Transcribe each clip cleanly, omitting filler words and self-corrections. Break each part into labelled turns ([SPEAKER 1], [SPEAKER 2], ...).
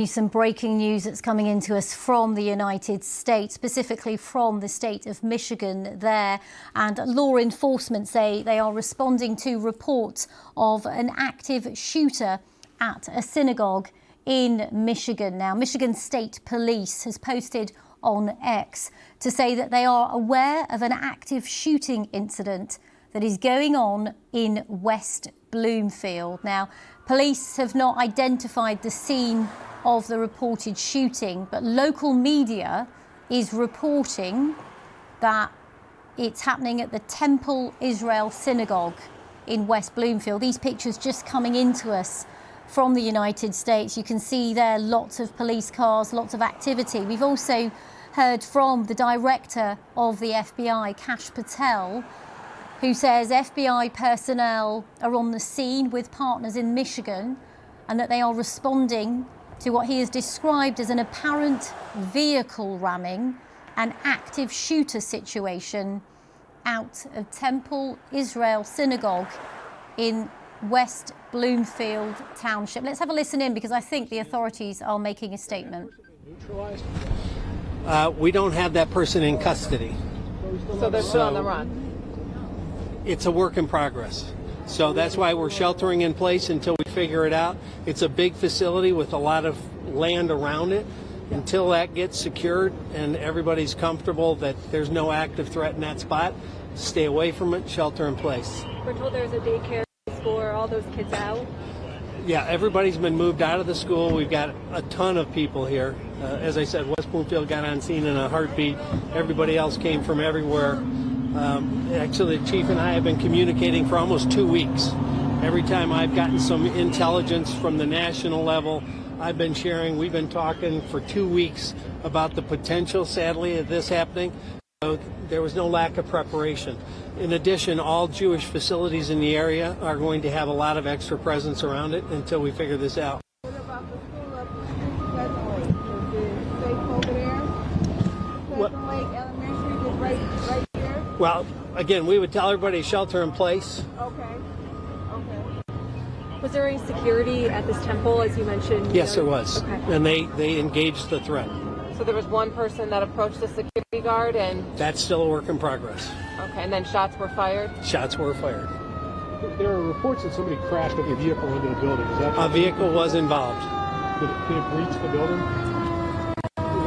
[SPEAKER 1] Some breaking news that's coming into us from the United States, specifically from the state of Michigan there. And law enforcement say they are responding to reports of an active shooter at a synagogue in Michigan. Now, Michigan State Police has posted on X to say that they are aware of an active shooting incident that is going on in West Bloomfield. Now, police have not identified the scene of the reported shooting, but local media is reporting that it's happening at the Temple Israel Synagogue in West Bloomfield. These pictures just coming into us from the United States. You can see there lots of police cars, lots of activity. We've also heard from the director of the FBI, Kash Patel, who says FBI personnel are on the scene with partners in Michigan and that they are responding to what he has described as an apparent vehicle ramming and active shooter situation out of Temple Israel Synagogue in West Bloomfield Township. Let's have a listen in because I think the authorities are making a statement.
[SPEAKER 2] We don't have that person in custody.
[SPEAKER 3] So they're still on the run?
[SPEAKER 2] It's a work in progress. So that's why we're sheltering in place until we figure it out. It's a big facility with a lot of land around it. Until that gets secured and everybody's comfortable that there's no active threat in that spot, stay away from it, shelter in place.
[SPEAKER 3] We're told there's a daycare school. Are all those kids out?
[SPEAKER 2] Yeah, everybody's been moved out of the school. We've got a ton of people here. As I said, West Bloomfield got on scene in a heartbeat. Everybody else came from everywhere. Actually, the chief and I have been communicating for almost 2 weeks. Every time I've gotten some intelligence from the national level, I've been sharing. We've been talking for 2 weeks about the potential, sadly, of this happening. So there was no lack of preparation. In addition, all Jewish facilities in the area are going to have a lot of extra presence around it until we figure this out.
[SPEAKER 4] What about the school up is safe over there? Pleasant Lake Elementary is right here?
[SPEAKER 2] Well, again, we would tell everybody to shelter in place.
[SPEAKER 4] Okay.
[SPEAKER 3] Was there any security at this temple, as you mentioned?
[SPEAKER 2] Yes, there was.
[SPEAKER 3] Okay.
[SPEAKER 2] And they engaged the threat.
[SPEAKER 3] So there was one person that approached the security guard and...
[SPEAKER 2] That's still a work in progress.
[SPEAKER 3] Okay, and then shots were fired?
[SPEAKER 2] Shots were fired.
[SPEAKER 5] There are reports that somebody crashed with a vehicle into the building. Is that
[SPEAKER 2] a vehicle was involved.
[SPEAKER 5] Did it breach the building?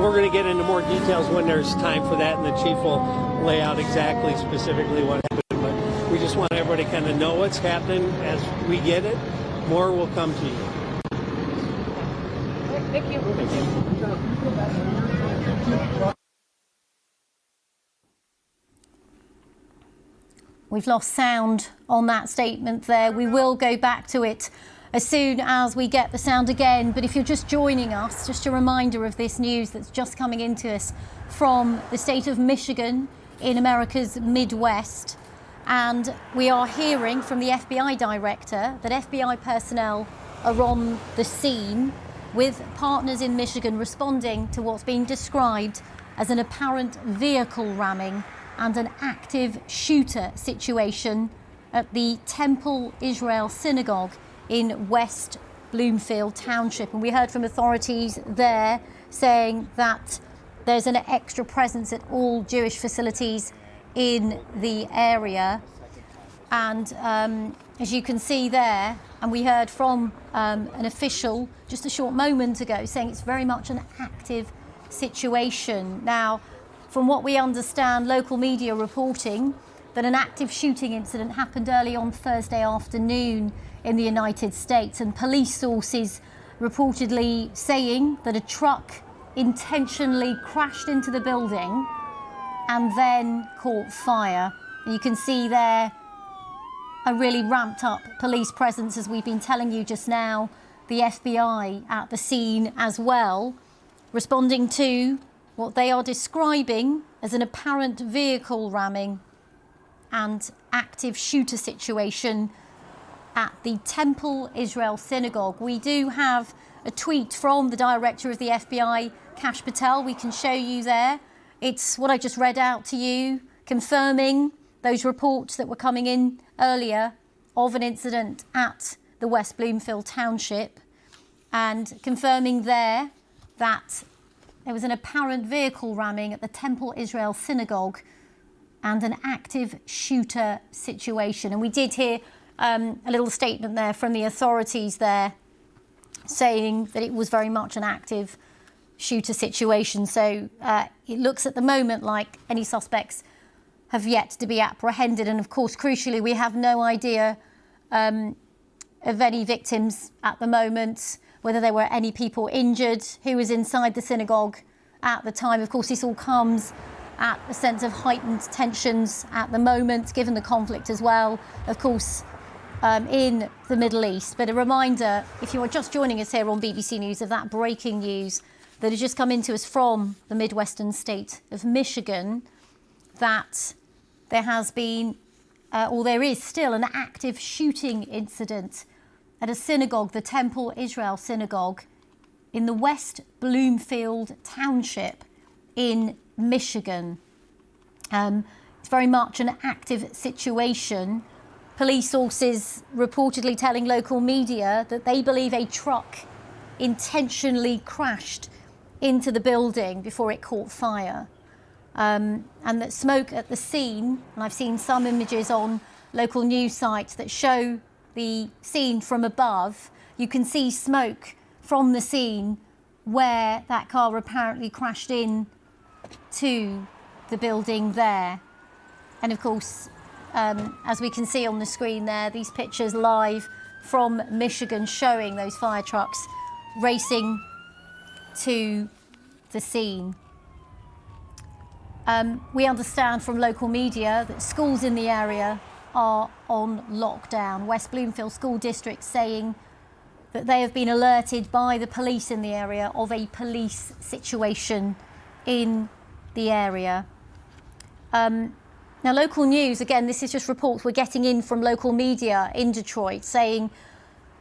[SPEAKER 2] We're going to get into more details when there's time for that, and the chief will lay out exactly, specifically what happened. But we just want everybody to kind of know what's happening as we get it. More will come to you.
[SPEAKER 3] Thank you.
[SPEAKER 1] We've lost sound on that statement there. We will go back to it as soon as we get the sound again. But if you're just joining us, just a reminder of this news that's just coming into us from the state of Michigan in America's Midwest. And we are hearing from the FBI director that FBI personnel are on the scene with partners in Michigan responding to what's being described as an apparent vehicle ramming and an active shooter situation at the Temple Israel Synagogue in West Bloomfield Township. And we heard from authorities there saying that there's an extra presence at all Jewish facilities in the area. And as you can see there, and we heard from an official just a short moment ago saying it's very much an active situation. Now, from what we understand, local media reporting that an active shooting incident happened early on Thursday afternoon in the United States, and police sources reportedly saying that a truck intentionally crashed into the building and then caught fire. You can see there a really ramped up police presence, as we've been telling you just now, the FBI at the scene as well, responding to what they are describing as an apparent vehicle ramming and active shooter situation at the Temple Israel Synagogue. We do have a tweet from the director of the FBI, Kash Patel. We can show you there. It's what I just read out to you, confirming those reports that were coming in earlier of an incident at the West Bloomfield Township. and confirming there that there was an apparent vehicle ramming at the Temple Israel synagogue and an active shooter situation. And we did hear a little statement there from the authorities there saying that it was very much an active shooter situation. So it looks at the moment like any suspects have yet to be apprehended. And of course, crucially, we have no idea of any victims at the moment, whether there were any people injured, who was inside the synagogue at the time. Of course, this all comes at a sense of heightened tensions at the moment, given the conflict as well, of course, in the Middle East. But a reminder, if you are just joining us here on BBC News, of that breaking news that has just come into us from the Midwestern state of Michigan, that there has been, or there is still, an active shooting incident at a synagogue, the Temple Israel synagogue, in the West Bloomfield township in Michigan. It's very much an active situation. Police sources reportedly telling local media that they believe a truck intentionally crashed into the building before it caught fire. And that smoke at the scene, and I've seen some images on local news sites that show the scene from above, you can see smoke from the scene where that car apparently crashed in to the building there. And of course, as we can see on the screen there, these pictures live from Michigan showing those fire trucks racing to the scene. We understand from local media that schools in the area are on lockdown. West Bloomfield School District saying that they have been alerted by the police in the area of a police situation in the area. Now, local news, again, this is just reports we're getting in from local media in Detroit, saying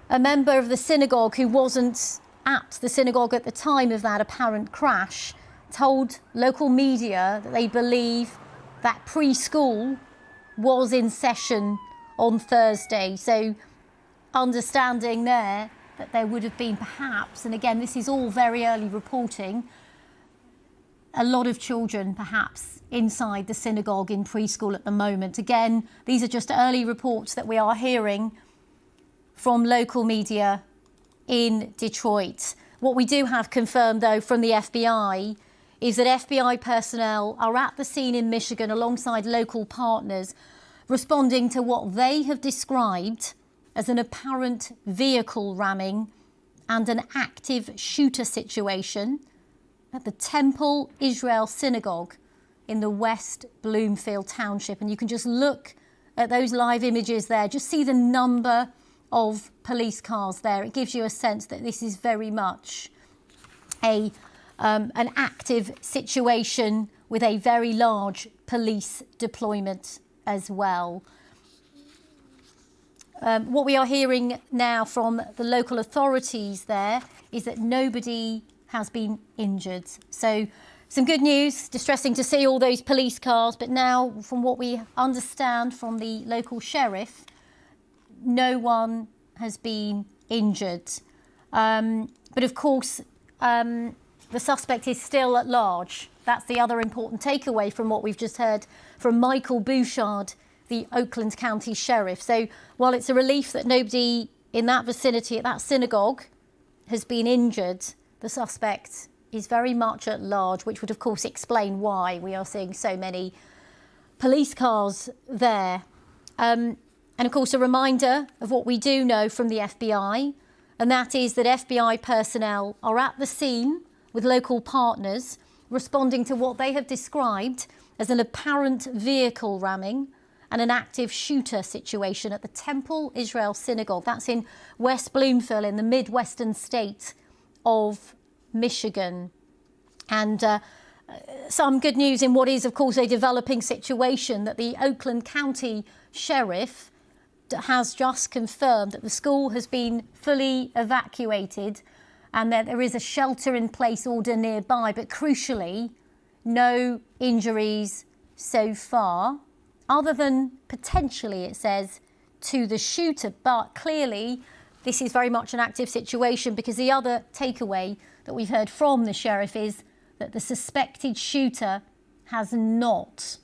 [SPEAKER 1] a member of the synagogue who wasn't at the synagogue at the time of that apparent crash told local media that they believe that preschool was in session on Thursday. So understanding there that there would have been perhaps, and again, this is all very early reporting, a lot of children perhaps inside the synagogue in preschool at the moment. Again, these are just early reports that we are hearing from local media in Detroit. What we do have confirmed, though, from the FBI is that FBI personnel are at the scene in Michigan alongside local partners, responding to what they have described as an apparent vehicle ramming and an active shooter situation at the Temple Israel synagogue in the West Bloomfield township. And you can just look at those live images there, just see the number of police cars there. It gives you a sense that this is very much an active situation with a very large police deployment as well. What we are hearing now from the local authorities there is that nobody has been injured. So some good news, distressing to see all those police cars, but now from what we understand from the local sheriff, no one has been injured. But of course, the suspect is still at large. That's the other important takeaway from what we've just heard from Michael Bouchard, the Oakland County Sheriff. So while it's a relief that nobody in that vicinity at that synagogue has been injured, the suspect is very much at large, which would of course explain why we are seeing so many police cars there. And of course, a reminder of what we do know from the FBI, and that is that FBI personnel are at the scene with local partners, responding to what they have described as an apparent vehicle ramming and an active shooter situation at the Temple Israel synagogue. That's in West Bloomfield in the Midwestern state of Michigan. And some good news in what is, of course, a developing situation, that the Oakland County Sheriff has just confirmed that the school has been fully evacuated and that there is a shelter-in-place order nearby, but crucially, no injuries so far, other than potentially, it says, to the shooter. But clearly, this is very much an active situation, because the other takeaway that we've heard from the sheriff is that the suspected shooter has not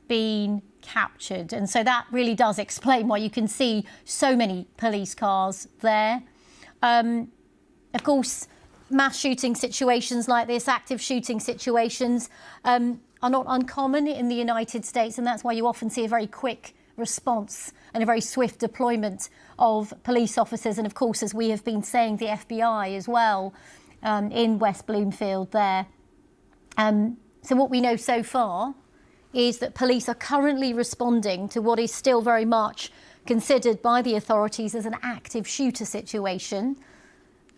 [SPEAKER 1] been captured. And so that really does explain why you can see so many police cars there. Of course, mass shooting situations like this, active shooting situations, are not uncommon in the United States, and that's why you often see a very quick response and a very swift deployment of police officers, and of course, as we have been saying, the FBI as well, in West Bloomfield there. So what we know so far is that police are currently responding to what is still very much considered by the authorities as an active shooter situation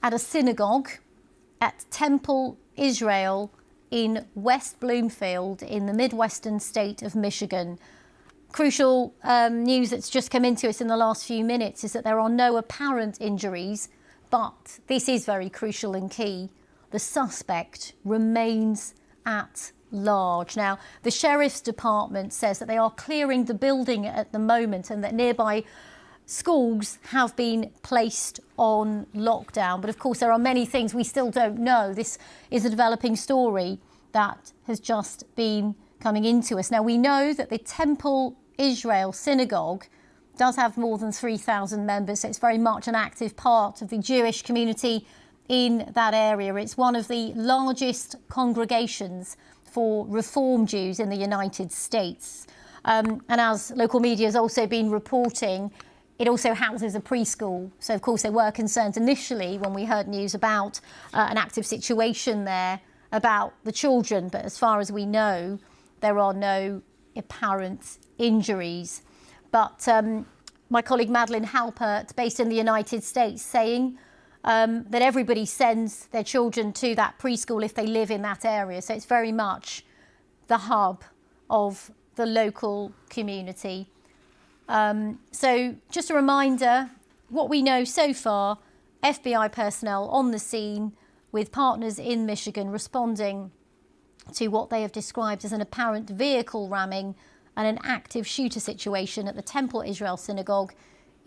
[SPEAKER 1] at a synagogue at Temple, Israel, in West Bloomfield in the Midwestern state of Michigan. Crucial news that's just come into us in the last few minutes is that there are no apparent injuries, but this is very crucial and key. The suspect remains at large. Now, the Sheriff's Department says that they are clearing the building at the moment and that nearby schools have been placed on lockdown. But of course, there are many things we still don't know. This is a developing story that has just been coming into us. Now, we know that the Temple Israel synagogue does have more than 3,000 members, so it's very much an active part of the Jewish community in that area. It's one of the largest congregations for Reform Jews in the United States. And as local media has also been reporting, it also houses a preschool. So, of course, there were concerns initially when we heard news about an active situation there about the children. But as far as we know, there are no apparent injuries. But my colleague Madeline Halpert, based in the United States, saying that everybody sends their children to that preschool if they live in that area. So it's very much the hub of the local community. So just a reminder, what we know so far, FBI personnel on the scene with partners in Michigan responding to what they have described as an apparent vehicle ramming and an active shooter situation at the Temple Israel synagogue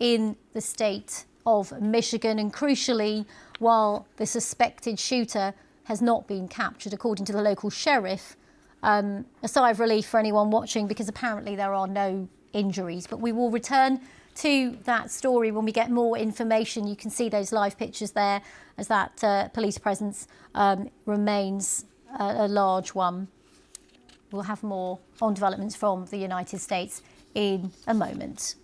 [SPEAKER 1] in the state of Michigan. And crucially, while the suspected shooter has not been captured, according to the local sheriff, a sigh of relief for anyone watching, because apparently there are no injuries. But we will return to that story when we get more information. You can see those live pictures there as that police presence remains a large one. We'll have more on developments from the United States in a moment.